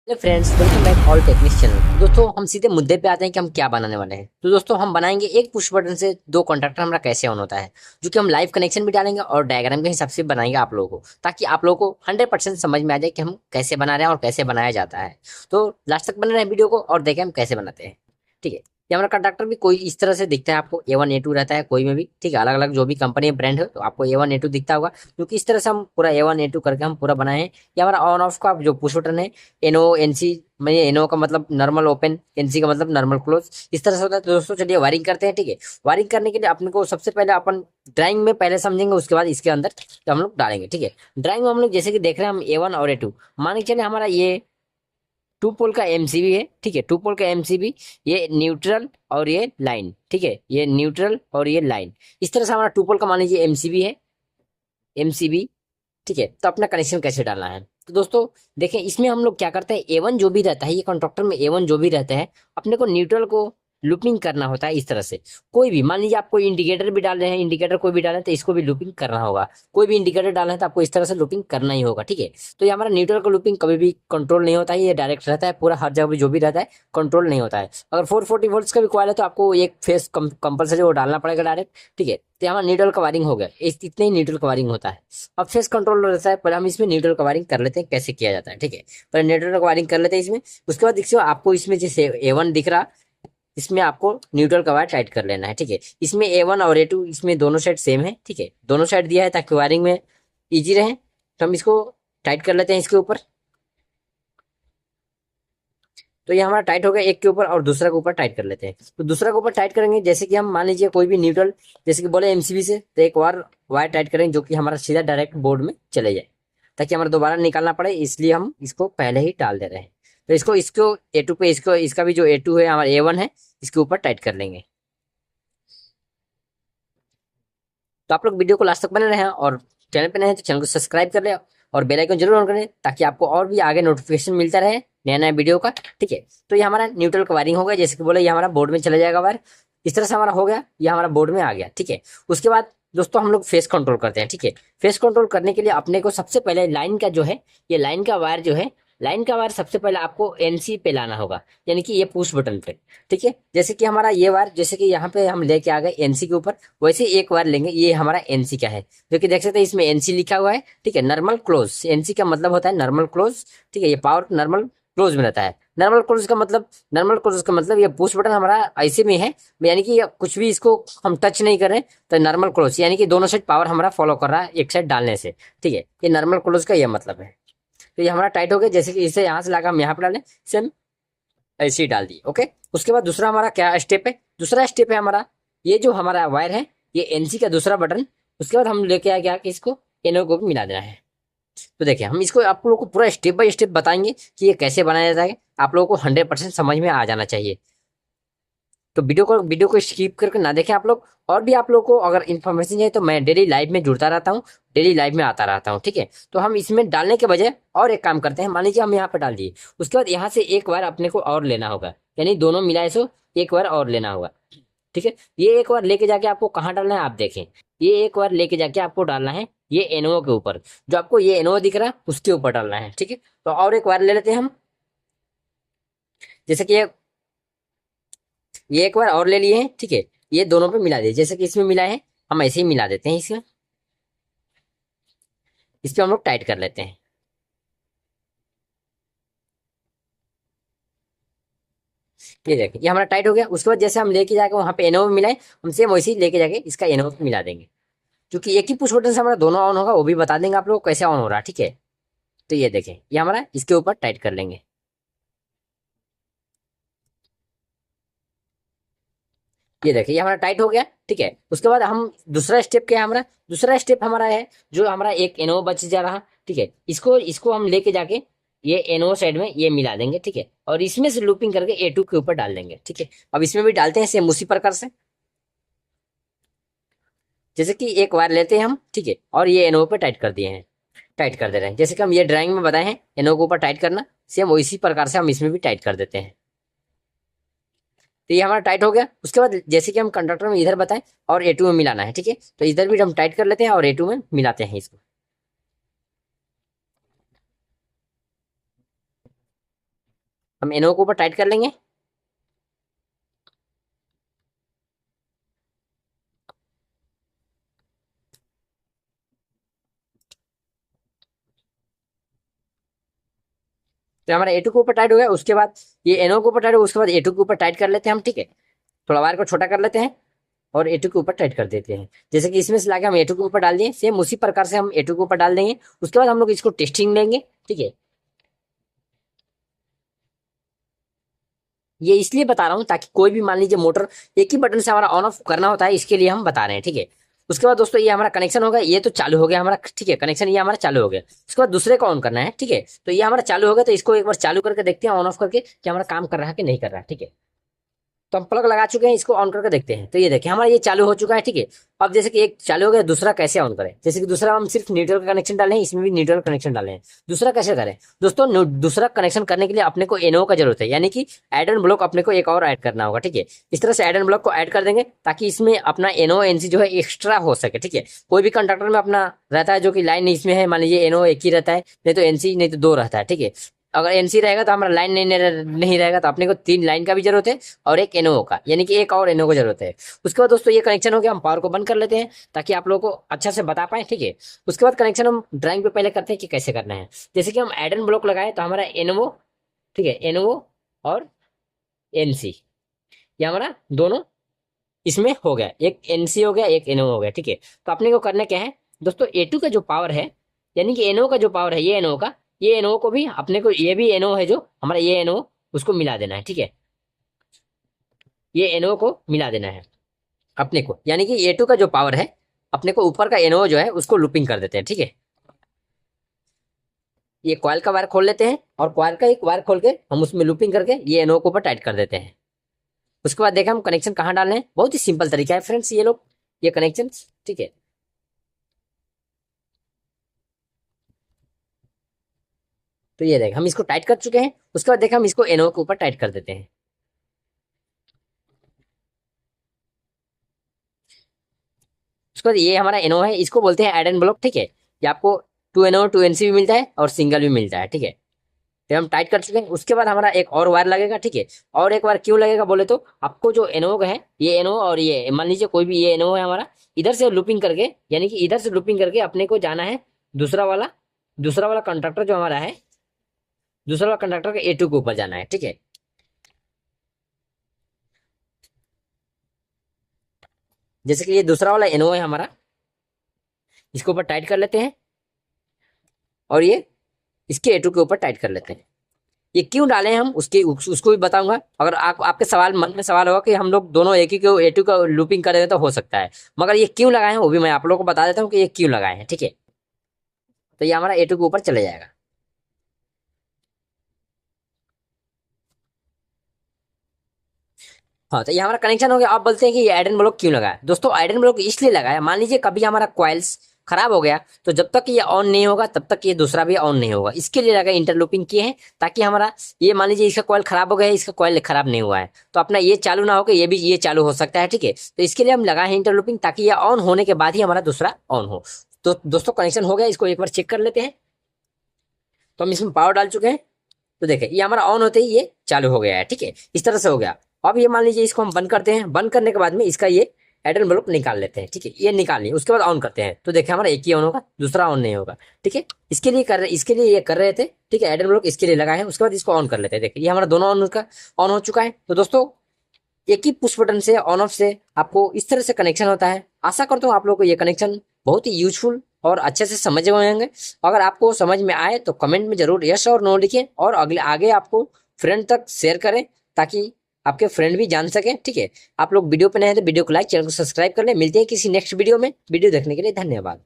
Hello friends, welcome back all technician. दोस्तों, हम सीधे मुद्दे पे आते हैं कि हम क्या बनाने वाले हैं। तो दोस्तों, हम बनाएंगे एक पुश बटन से दो कॉन्ट्रैक्टर हमारा कैसे ऑन होता है, जो कि हम लाइव कनेक्शन भी डालेंगे और डायग्राम के हिसाब से बनाएंगे आप लोगों को, ताकि आप लोगों को 100% समझ में आ जाए कि हम कैसे बना रहे हैं और कैसे बनाया जाता है। तो लास्ट तक बने रहे वीडियो को और देखें हम कैसे बनाते हैं। ठीक है, ये हमारा कंडक्टर भी कोई इस तरह से दिखता है आपको। A1 A2 रहता है कोई में भी, ठीक है। अलग अलग जो भी कंपनी ब्रांड है तो आपको A1 A2 दिखता होगा, क्योंकि इस तरह से हम पूरा A1 A2 करके हम पूरा बनाए हैं। ये हमारा ऑन ऑफ का जो पुश बटन है, NO NC में NO का मतलब नॉर्मल ओपन, NC का मतलब नॉर्मल क्लोज, इस तरह से होता है। तो दोस्तों चलिए वायरिंग करते हैं। ठीक है, वायरिंग करने के लिए अपने को सबसे पहले अपन ड्राइंग में पहले समझेंगे, उसके बाद इसके अंदर तो हम लोग डालेंगे। ठीक है, ड्राइंग में हम लोग जैसे कि देख रहे हैं हम A1 और A2, मान के चले हमारा ये 2 पोल का MCB है। ठीक है, 2 पोल का MCB, ये न्यूट्रल और ये लाइन। ठीक है, ये न्यूट्रल और ये लाइन, इस तरह से हमारा 2 पोल का मान लीजिए MCB है, MCB। ठीक है, तो अपना कनेक्शन कैसे डालना है। तो दोस्तों देखें, इसमें हम लोग क्या करते हैं, A1 जो भी रहता है, ये कॉन्ट्रैक्टर में A1 जो भी रहता है, अपने को न्यूट्रल को लूपिंग करना होता है। इस तरह से कोई भी, मान लीजिए आप कोई इंडिकेटर भी डाल रहे हैं, इंडिकेटर कोई भी डाल रहे हैं तो इसको भी लूपिंग करना होगा। कोई भी इंडिकेटर डालना है तो आपको इस तरह से लूपिंग करना ही होगा। ठीक है, तो ये हमारा न्यूट्रल का लूपिंग कभी भी कंट्रोल नहीं होता है, ये डायरेक्ट रहता है पूरा, हर जगह भी जो भी रहता है कंट्रोल नहीं होता है। अगर 440 वोल्ट का भी कॉइल है तो आपको एक फेस कंपलसरी वो डालना पड़ेगा डायरेक्ट। ठीक है, तो हमारा न्यूट्रल का वायरिंग हो गया, इतने ही न्यूट्रल का वायरिंग होता है। अब फेस कंट्रोल रहता है, पर हम इसमें न्यूट्रल का वायरिंग कर लेते हैं कैसे किया जाता है। ठीक है, पर न्यूट्रल का वायरिंग कर लेते हैं इसमें। उसके बाद देखिए आपको इसमें जैसे A1 दिख रहा, इसमें आपको न्यूट्रल का वायर टाइट कर लेना है। ठीक है, इसमें A1 और A2 इसमें दोनों साइड सेम है। ठीक है, दोनों साइड दिया है ताकि वायरिंग में इजी रहे। तो हम इसको टाइट कर लेते हैं इसके ऊपर। तो ये हमारा टाइट हो गया एक के ऊपर, और दूसरा के ऊपर टाइट कर लेते हैं। तो दूसरा के ऊपर टाइट करेंगे, जैसे कि हम मान लीजिए कोई भी न्यूट्रल, जैसे कि बोले MCB से, तो एक बार वायर टाइट करेंगे जो कि हमारा सीधा डायरेक्ट बोर्ड में चले जाए, ताकि हमारा दोबारा निकालना पड़े, इसलिए हम इसको पहले ही डाल दे रहे हैं। तो इसको इसको A2 पे, इसको इसका भी जो A2 है हमारा A1 है, इसके ऊपर टाइट कर लेंगे। तो आप लोग वीडियो को लास्ट तक बने रहें, और चैनल पे नए हैं तो चैनल को सब्सक्राइब कर ले और बेल आइकन जरूर ऑन करें, ताकि आपको और भी आगे नोटिफिकेशन मिलता रहे नया नया वीडियो का। ठीक है, तो ये हमारा न्यूट्रल का वायरिंग हो गया, जैसे कि बोले ये हमारा बोर्ड में चला जाएगा वायर, इस तरह से हमारा हो गया, ये हमारा बोर्ड में आ गया। ठीक है, उसके बाद दोस्तों हम लोग फेस कंट्रोल करते हैं। ठीक है, फेस कंट्रोल करने के लिए अपने को सबसे पहले लाइन का जो है, ये लाइन का वायर जो है, लाइन का वायर सबसे पहले आपको NC पे लाना होगा, यानी कि ये पुश बटन पे। ठीक है, जैसे कि हमारा ये वायर, जैसे कि यहाँ पे हम लेके आ गए NC के ऊपर, वैसे एक वायर लेंगे, ये हमारा NC का है, जो कि देख सकते हैं इसमें NC लिखा हुआ है। ठीक है, नॉर्मल क्लोज, NC का मतलब होता है नॉर्मल क्लोज। ठीक है, ये पावर नॉर्मल क्लोज में रहता है। नॉर्मल क्लोज का मतलब, नॉर्मल क्लोज का मतलब ये पुश बटन हमारा ऐसे में है, यानी कि कुछ भी इसको हम टच नहीं कर रहे, तो नॉर्मल क्लोज यानी कि दोनों साइड पावर हमारा फॉलो कर रहा है एक साइड डालने से। ठीक है, ये नॉर्मल क्लोज का ये मतलब है। तो ये हमारा टाइट हो गया, जैसे कि इसे यहाँ से लगा हम यहाँ पे डालें, सेम ऐसे ही डाल दिए। ओके, उसके बाद दूसरा हमारा क्या स्टेप है, दूसरा स्टेप है हमारा, ये जो हमारा वायर है, ये NC का दूसरा बटन। उसके बाद हम लेके आ गया कि इसको NO को भी मिला देना है। तो देखिए, हम इसको आप लोगों को पूरा स्टेप बाय स्टेप बताएंगे कि ये कैसे बनाया जाता है, आप लोगों को 100% समझ में आ जाना चाहिए। तो वीडियो को स्किप करके ना देखें आप लोग। और भी आप लोगों को अगर इन्फॉर्मेशन चाहिए तो मैं डेली लाइव में जुड़ता रहता हूँ, डेली लाइव में आता रहता हूँ। ठीक है, तो हम इसमें डालने के बजाय और एक काम करते हैं, मान लीजिए हम यहाँ पे डाल दिए, उसके बाद यहाँ से एक बार अपने को और लेना होगा, यानी दोनों मिलाए सो एक बार और लेना होगा। ठीक है, ये एक बार लेके जाके आपको कहाँ डालना है आप देखें, ये एक बार लेके जाके आपको डालना है ये NO के ऊपर, जो आपको ये NO दिख रहा है उसके ऊपर डालना है। ठीक है, तो और एक बार ले लेते हैं हम, जैसे कि ये एक बार और ले लिए हैं। ठीक है, ये दोनों पे मिला दिए, जैसे कि इसमें मिला है, हम ऐसे ही मिला देते हैं इसमें, इस पे हम लोग टाइट कर लेते हैं। ये देखिए, ये हमारा टाइट हो गया। उसके बाद जैसे हम लेके जाके वहां पे NO में मिलाए, हम सेम वैसे ही लेके जाके इसका NO पे मिला देंगे, क्योंकि एक ही पुश बटन से हमारा दोनों ऑन होगा, वो भी बता देंगे आप लोग कैसे ऑन हो रहा है। ठीक है, तो ये देखें, ये हमारा इसके ऊपर टाइट कर लेंगे। ये देखिए, ये हमारा टाइट हो गया। ठीक है, उसके बाद हम दूसरा स्टेप क्या है हमारा, दूसरा स्टेप हमारा है जो हमारा एक NO बच जा रहा। ठीक है, इसको इसको हम लेके जाके ये NO साइड में ये मिला देंगे। ठीक है, और इसमें से लूपिंग करके A2 के ऊपर डाल देंगे। ठीक है, अब इसमें भी डालते हैं सेम उसी प्रकार से, जैसे कि एक वायर लेते हैं हम। ठीक है, और ये NO पे टाइट कर दिए हैं, टाइट कर दे रहे हैं, जैसे कि हम ये ड्राइंग में बताए हैं NO के ऊपर टाइट करना, सेम इसी प्रकार से हम इसमें भी टाइट कर देते हैं। तो ये हमारा टाइट हो गया। उसके बाद जैसे कि हम कंडक्टर में इधर बताएं और A2 में मिलाना है। ठीक है, तो इधर भी हम टाइट कर लेते हैं और A2 में मिलाते हैं इसको। हम NO को ऊपर टाइट कर लेंगे। तो हमारा A2 के ऊपर टाइट हो गया। उसके बाद ये NO के ऊपर टाइट हो, उसके बाद A2 के ऊपर टाइट कर लेते हैं हम, ठीक है। थोड़ा वायर को छोटा कर लेते हैं और A2 के ऊपर टाइट कर देते हैं। जैसे कि इसमें से लाके हम A2 के ऊपर डाल दिए, सेम उसी प्रकार से हम A2 के ऊपर डाल देंगे। उसके बाद हम लोग इसको टेस्टिंग लेंगे, ठीक है। ये इसलिए बता रहा हूँ ताकि कोई भी मान लीजिए मोटर एक ही बटन से हमारा ऑन ऑफ करना होता है, इसके लिए हम बता रहे हैं, ठीक है। उसके बाद दोस्तों ये हमारा कनेक्शन होगा, ये तो चालू हो गया हमारा, ठीक है। कनेक्शन ये हमारा चालू हो गया। उसके बाद दूसरे को ऑन करना है, ठीक है। तो ये हमारा चालू हो गया, तो इसको एक बार चालू करके देखते हैं ऑन ऑफ करके कि हमारा काम कर रहा है कि नहीं कर रहा है, ठीक है। तो हम प्लग लगा चुके हैं, इसको ऑन करके देखते हैं। तो ये देखिए हमारा ये चालू हो चुका है, ठीक है। अब जैसे कि एक चालू हो गया, दूसरा कैसे ऑन करें। जैसे कि दूसरा हम सिर्फ न्यूट्रल का कनेक्शन डाले हैं, इसमें भी न्यूट्रल कनेक्शन डाले हैं। दूसरा कैसे करें दोस्तों, दूसरा कनेक्शन करने के लिए अपने को NO का जरूरत है, यानी कि एड एंड ब्लॉक अपने को एक और ऐड करना होगा, ठीक है। इस तरह से एड एंड ब्लॉक को ऐड कर देंगे ताकि इसमें अपना NO NC जो है एक्स्ट्रा हो सके, ठीक है। कोई भी कंडक्टर में अपना रहता है जो कि लाइन इसमें है, मान लीजिए NO एक ही रहता है, नहीं तो NC, नहीं तो दो रहता है, ठीक है। अगर NC रहेगा तो हमारा लाइन नहीं रहेगा, तो अपने को 3 लाइन का भी जरूरत है और एक NO का, यानी कि एक और NO को जरूरत है। उसके बाद दोस्तों ये कनेक्शन हो गया, हम पावर को बंद कर लेते हैं ताकि आप लोगों को अच्छा से बता पाए, ठीक है। उसके बाद कनेक्शन हम ड्राइंग पे पहले करते हैं कि कैसे करना है। जैसे कि हम एड एंड ब्लॉक लगाए तो हमारा NO, ठीक है, NO और NC, ये हमारा दोनों इसमें हो गया, एक NC हो गया, एक NO हो गया, ठीक है। तो अपने को करना क्या है दोस्तों, A2 का जो पावर है, यानी कि NO का जो पावर है, ये NO का, ये NO को भी अपने को, ये भी NO है जो हमारा, ये NO उसको मिला देना है, ठीक है। ये NO को मिला देना है अपने को, यानी कि A2 का जो पावर है अपने को ऊपर का NO जो है उसको लूपिंग कर देते हैं, ठीक है। ये कॉइल का वायर खोल लेते हैं और कॉइल का एक वायर खोल के हम उसमें लूपिंग करके ये NO को ऊपर टाइट कर देते हैं। उसके बाद देखा हम कनेक्शन कहाँ डालने हैं, बहुत ही सिंपल तरीका है फ्रेंड्स, ये लोग ये कनेक्शन, ठीक है। तो ये देख हम इसको टाइट कर चुके हैं। उसके बाद देखा हम इसको NO के ऊपर टाइट कर देते हैं। उसके बाद ये हमारा NO है, इसको बोलते हैं एड एंड ब्लॉक, ठीक है। ये आपको 2NO 2NC भी मिलता है और सिंगल भी मिलता है, ठीक है। तो हम टाइट कर चुके हैं। उसके बाद हमारा एक और वायर लगेगा, ठीक है। और एक वायर क्यों लगेगा बोले तो आपको जो NO है, ये NO और ये मान लीजिए कोई भी, ये NO है हमारा, इधर से लूपिंग करके, यानी कि इधर से लूपिंग करके अपने को जाना है दूसरा वाला कंडक्टर जो हमारा है, दूसरा वाला कंडक्टर का A2 के ऊपर जाना है, ठीक है। जैसे कि ये दूसरा वाला NO है हमारा, इसके ऊपर टाइट कर लेते हैं और ये इसके A2 के ऊपर टाइट कर लेते हैं। ये क्यों डाले हैं हम उसको भी बताऊंगा। अगर आपके सवाल मन में सवाल होगा कि हम लोग दोनों एक ही को A2 का लूपिंग कर दें तो हो सकता है, मगर ये क्यों लगाए हैं वो भी मैं आप लोगों को बता देता हूँ कि ये क्यों लगाए हैं, ठीक है। तो ये हमारा A2 के ऊपर चले जाएगा। हाँ, तो ये हमारा कनेक्शन हो गया। आप बोलते हैं कि ये आयरन ब्लॉक क्यों लगाया दोस्तों, आयरन ब्लॉक इसलिए लगाया, मान लीजिए कभी हमारा क्वाइल्स खराब हो गया तो जब तक ये ऑन नहीं होगा तब तक ये दूसरा भी ऑन नहीं होगा, इसके लिए लगा इंटरलूपिंग किए हैं ताकि हमारा, ये मान लीजिए इसका कॉइल खराब हो गया है, इसका कॉइल खराब नहीं हुआ है तो अपना ये चालू ना होकर ये चालू हो सकता है, ठीक है। तो इसके लिए हम लगाए हैं इंटरलूपिंग ताकि ये ऑन होने के बाद ही हमारा दूसरा ऑन हो। तो दोस्तों कनेक्शन हो गया, इसको एक बार चेक कर लेते हैं। तो हम इसमें पावर डाल चुके हैं। तो देखिए ये हमारा ऑन होते ही ये चालू हो गया है, ठीक है। इस तरह से हो गया। अब ये मान लीजिए इसको हम बंद करते हैं, बंद करने के बाद में इसका ये एडन बल्ब निकाल लेते हैं, ठीक है। ये निकाल लिया, उसके बाद ऑन करते हैं तो देखिए हमारा एक ही ऑन होगा, दूसरा ऑन नहीं होगा, ठीक है। इसके लिए ये कर रहे थे, ठीक है। एडन बल्ब इसके लिए लगाए हैं, उसके बाद इसको ऑन कर लेते हैं। देखिए ये हमारा दोनों ऑन हो चुका है। तो दोस्तों एक ही पुश बटन से ऑन ऑफ से आपको इस तरह से कनेक्शन होता है। आशा करता हूँ आप लोगों को ये कनेक्शन बहुत ही यूजफुल और अच्छे से समझ गए होंगे। अगर आपको समझ में आए तो कमेंट में जरूर यस और नो लिखें और आगे आपको फ्रेंड तक शेयर करें ताकि आपके फ्रेंड भी जान सके, ठीक है। आप लोग वीडियो पे नए हैं तो वीडियो को लाइक, चैनल को सब्सक्राइब कर लें। मिलते हैं किसी नेक्स्ट वीडियो में। वीडियो देखने के लिए धन्यवाद।